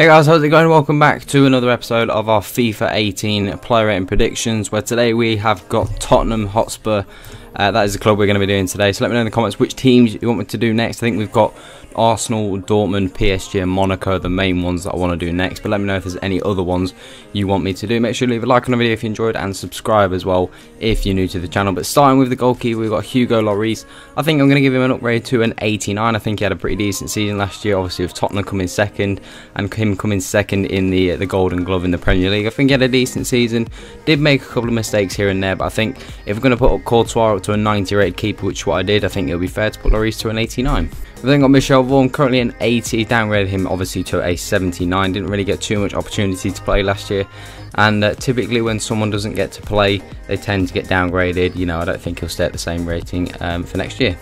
Hey guys, how's it going? Welcome back to another episode of our FIFA 18 player rating predictions, where today we have got Tottenham Hotspur. That is the club we're going to be doing today. So let me know in the comments which teams you want me to do next. I think we've got Arsenal, Dortmund, PSG and Monaco, the main ones that I want to do next. But let me know if there's any other ones you want me to do. Make sure you leave a like on the video if you enjoyed, and subscribe as well if you're new to the channel. But starting with the goalkeeper, we've got Hugo Lloris. I think I'm going to give him an upgrade to an 89. I think he had a pretty decent season last year, obviously with Tottenham coming second and him coming second in the Golden Glove in the Premier League. I think he had a decent season, did make a couple of mistakes here and there, but I think if we're going to put up Courtois up to a 90 rated keeper, which is what I did, I think it'll be fair to put Lloris to an 89. We've then got Michel Vaughan, currently an 80, downgraded him obviously to a 79, didn't really get too much opportunity to play last year, and typically when someone doesn't get to play, they tend to get downgraded. You know, I don't think he'll stay at the same rating for next year.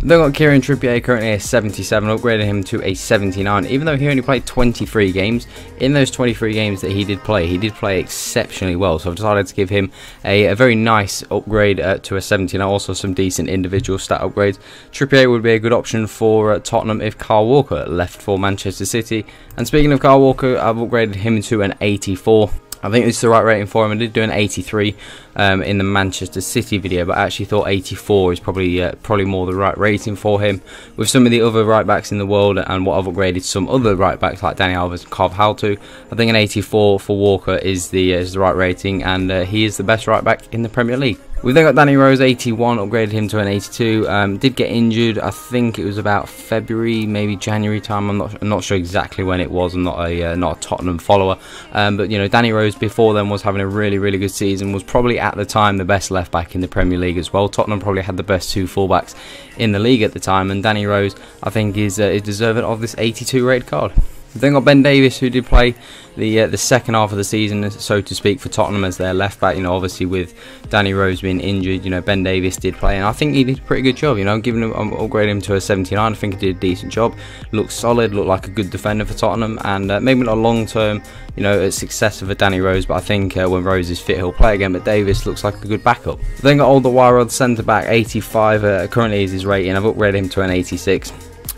Then got Kieran Trippier, currently a 77, upgraded him to a 79, even though he only played 23 games. In those 23 games that he did play exceptionally well, so I've decided to give him a very nice upgrade to a 79, also some decent individual stat upgrades. Trippier would be a good option for Tottenham if Kyle Walker left for Manchester City, and speaking of Kyle Walker, I've upgraded him to an 84. I think this is the right rating for him. I did do an 83 in the Manchester City video, but I actually thought 84 is probably more the right rating for him. With some of the other right backs in the world and what I've upgraded some other right backs like Dani Alves and Carvajal to, I think an 84 for Walker is the right rating, and he is the best right back in the Premier League. We've then got Danny Rose, 81, upgraded him to an 82. Did get injured, I think it was about February, maybe January time. I'm not sure exactly when it was. I'm not a Tottenham follower, but you know, Danny Rose before then was having a really good season. Was probably at the time the best left back in the Premier League as well. Tottenham probably had the best two fullbacks in the league at the time, and Danny Rose, I think, is deserving of this 82 rated card. We've then got Ben Davies, who did play the second half of the season, so to speak, for Tottenham as their left back. You know, obviously with Danny Rose being injured, you know, Ben Davies did play, and I think he did a pretty good job. You know, upgrading him to a 79. I think he did a decent job. Looked solid, looked like a good defender for Tottenham, and maybe not a long-term, you know, successor for Danny Rose. But I think when Rose is fit, he'll play again. But Davies looks like a good backup. We've then got Alderweireld, centre back, 85. Currently is his rating. I've upgraded him to an 86.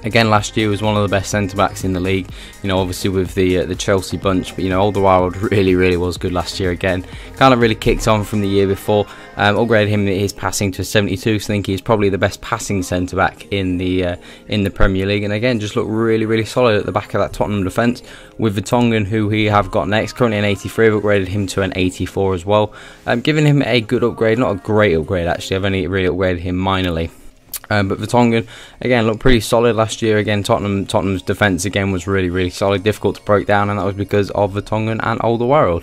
Again, last year was one of the best centre-backs in the league, you know, obviously with the Chelsea bunch, but you know, Alderweireld really was good last year again. Kind of really kicked on from the year before. Upgraded him his passing to 72, so I think he's probably the best passing centre-back in the Premier League, and again, just looked really solid at the back of that Tottenham defence. With Vertonghen, who we have got next, currently an 83, I've upgraded him to an 84 as well. Giving him a good upgrade, not a great upgrade actually, I've only really upgraded him minorly. But Vertonghen, again, looked pretty solid last year. Again, Tottenham's defence again was really solid, difficult to break down, and that was because of Vertonghen and Alderweireld.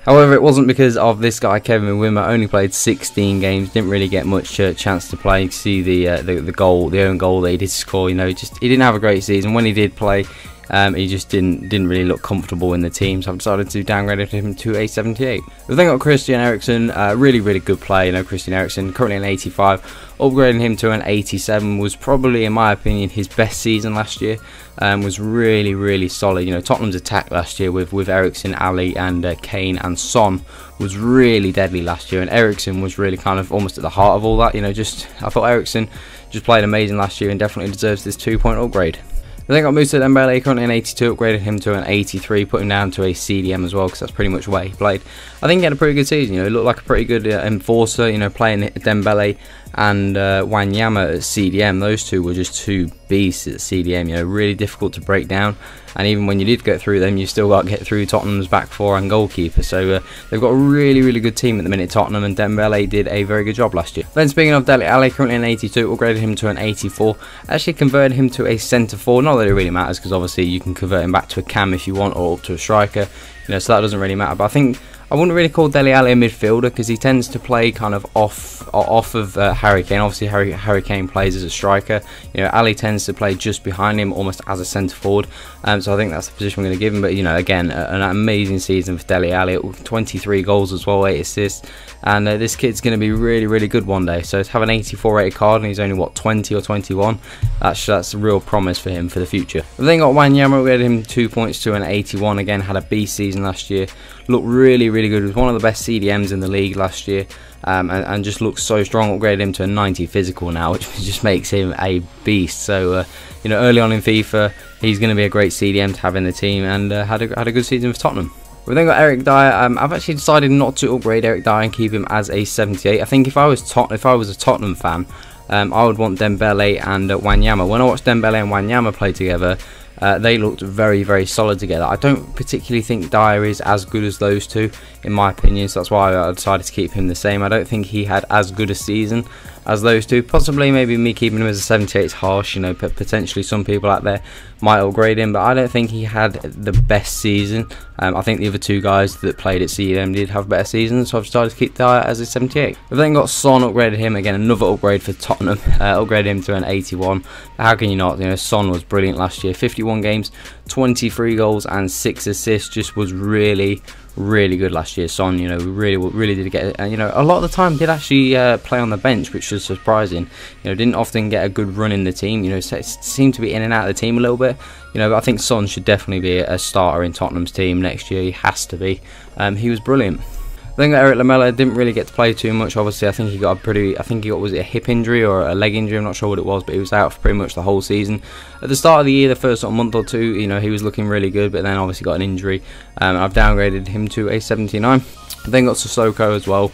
However, it wasn't because of this guy, Kevin Wimmer. Only played 16 games, didn't really get much chance to play. You can see the own goal that he did score. You know, he didn't have a great season. When he did play, he just didn't really look comfortable in the team, so I've decided to downgrade him to a 78. We've then got Christian Eriksen, really good player. You know, Christian Eriksen, currently an 85. Upgrading him to an 87 was probably, in my opinion, his best season last year. Was really solid. You know, Tottenham's attack last year with Eriksen, Alli and Kane and Son was really deadly last year, and Eriksen was really kind of almost at the heart of all that. You know, I thought Eriksen just played amazing last year and definitely deserves this 2-point upgrade. I think I got Moussa Dembele, currently an 82, upgraded him to an 83, put him down to a CDM as well, because that's pretty much where he played. I think he had a pretty good season. You know, he looked like a pretty good enforcer. You know, playing Dembele and Wanyama at CDM, those two were just two beasts at CDM. You know, really difficult to break down, and even when you did get through them, you still got to get through Tottenham's back four and goalkeeper. So they've got a really good team at the minute, Tottenham, and Dembele did a very good job last year. Then speaking of Dele Alli, currently an 82, upgraded him to an 84. Actually converted him to a centre forward. Not that it really matters, because obviously you can convert him back to a cam if you want, or up to a striker. You know, so that doesn't really matter. But I think I wouldn't really call Dele Alli a midfielder, because he tends to play kind of off of Harry Kane. Obviously, Harry Kane plays as a striker. You know, Alli tends to play just behind him, almost as a centre forward. So I think that's the position we're going to give him. But you know, again, an amazing season for Dele Alli. 23 goals as well, 8 assists, and this kid's going to be really good one day. So to have an 84 rated card, and he's only what, 20 or 21. That's a real promise for him for the future. We've then got Wanyama. We had him 2 points to an 81. Again, had a beast season last year. Looked really good. Was one of the best CDMs in the league last year, and just looks so strong. Upgraded him to a 90 physical now, which just makes him a beast. So you know, early on in FIFA, he's going to be a great CDM to have in the team, and had a good season for Tottenham. We've then got Eric Dyer. I've actually decided not to upgrade Eric Dyer and keep him as a 78. I think if I was a Tottenham fan, I would want Dembele and Wanyama. When I watched Dembele and Wanyama play together, they looked very, very solid together. I don't particularly think Dyer is as good as those two, in my opinion, so that's why I decided to keep him the same. I don't think he had as good a season as those two. Possibly maybe me keeping him as a 78 is harsh, you know, but potentially some people out there might upgrade him, but I don't think he had the best season. I think the other two guys that played at CDM did have better seasons, so I've decided to keep Dyer as a 78. We've then got Son, upgraded him, again another upgrade for Tottenham, upgraded him to an 81. How can you not? You know, Son was brilliant last year, 51 games, 23 goals and 6 assists, just was really good last year. Son, you know, really did get it, and you know, a lot of the time did actually play on the bench, which was surprising. You know, didn't often get a good run in the team, you know, seemed to be in and out of the team a little bit, you know, but I think Son should definitely be a starter in Tottenham's team next year. He has to be. He was brilliant. Then got Eric Lamela, didn't really get to play too much. Obviously, I think he got was it a hip injury or a leg injury? I'm not sure what it was, but he was out for pretty much the whole season. At the start of the year, the first sort of month or two, you know, he was looking really good, but then obviously got an injury. I've downgraded him to a 79. Then got Sissoko as well.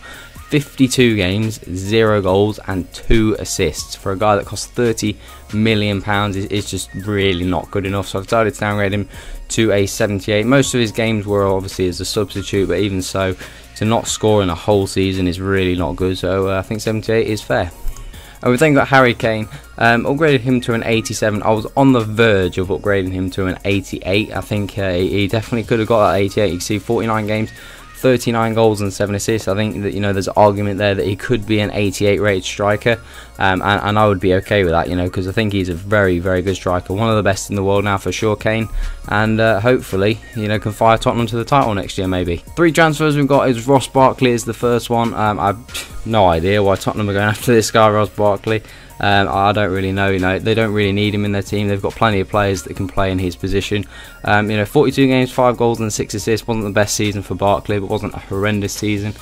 52 games, 0 goals and 2 assists for a guy that costs £30 million is just really not good enough. So I've decided to downgrade him to a 78. Most of his games were obviously as a substitute, but even so, to not score in a whole season is really not good. So I think 78 is fair. And we've then got Harry Kane, upgraded him to an 87. I was on the verge of upgrading him to an 88. I think he definitely could have got that 88. You can see 49 games, 39 goals and 7 assists. I think that, you know, there's an argument there that he could be an 88 rated striker, and I would be okay with that, you know, because I think he's a very good striker, one of the best in the world now for sure, Kane, and hopefully, you know, can fire Tottenham to the title next year maybe. 3 transfers we've got is Ross Barkley is the first one. I've no idea why Tottenham are going after this guy, Ross Barkley. I don't really know, you know, they don't really need him in their team. They've got plenty of players that can play in his position. You know, 42 games, 5 goals and 6 assists, wasn't the best season for Barkley, but wasn't a horrendous season.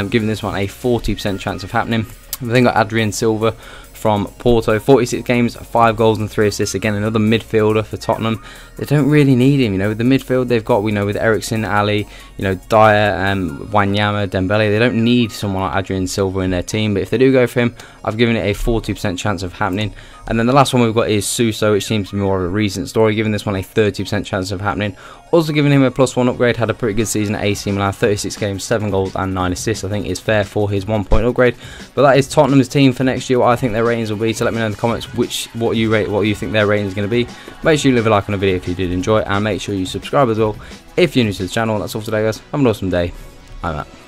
Giving this one a 40% chance of happening. We've then got Adrian Silva from Porto, 46 games, 5 goals and 3 assists. Again, another midfielder for Tottenham. They don't really need him, you know. With the midfield they've got, we know, with Eriksen, Alli, you know, Dyer, Wanyama, Dembele, they don't need someone like Adrian Silva in their team. But if they do go for him, I've given it a 40% chance of happening. And then the last one we've got is Suso, which seems to be more of a recent story, giving this one a 30% chance of happening. Also giving him a +1 upgrade, had a pretty good season at AC Milan, 36 games, 7 goals and 9 assists. I think is fair for his 1-point upgrade. But that is Tottenham's team for next year, what I think their ratings will be. So let me know in the comments what you think their rating is going to be. Make sure you leave a like on the video if you did enjoy it, and make sure you subscribe as well if you're new to the channel. That's all for today, guys. Have an awesome day. I'm out.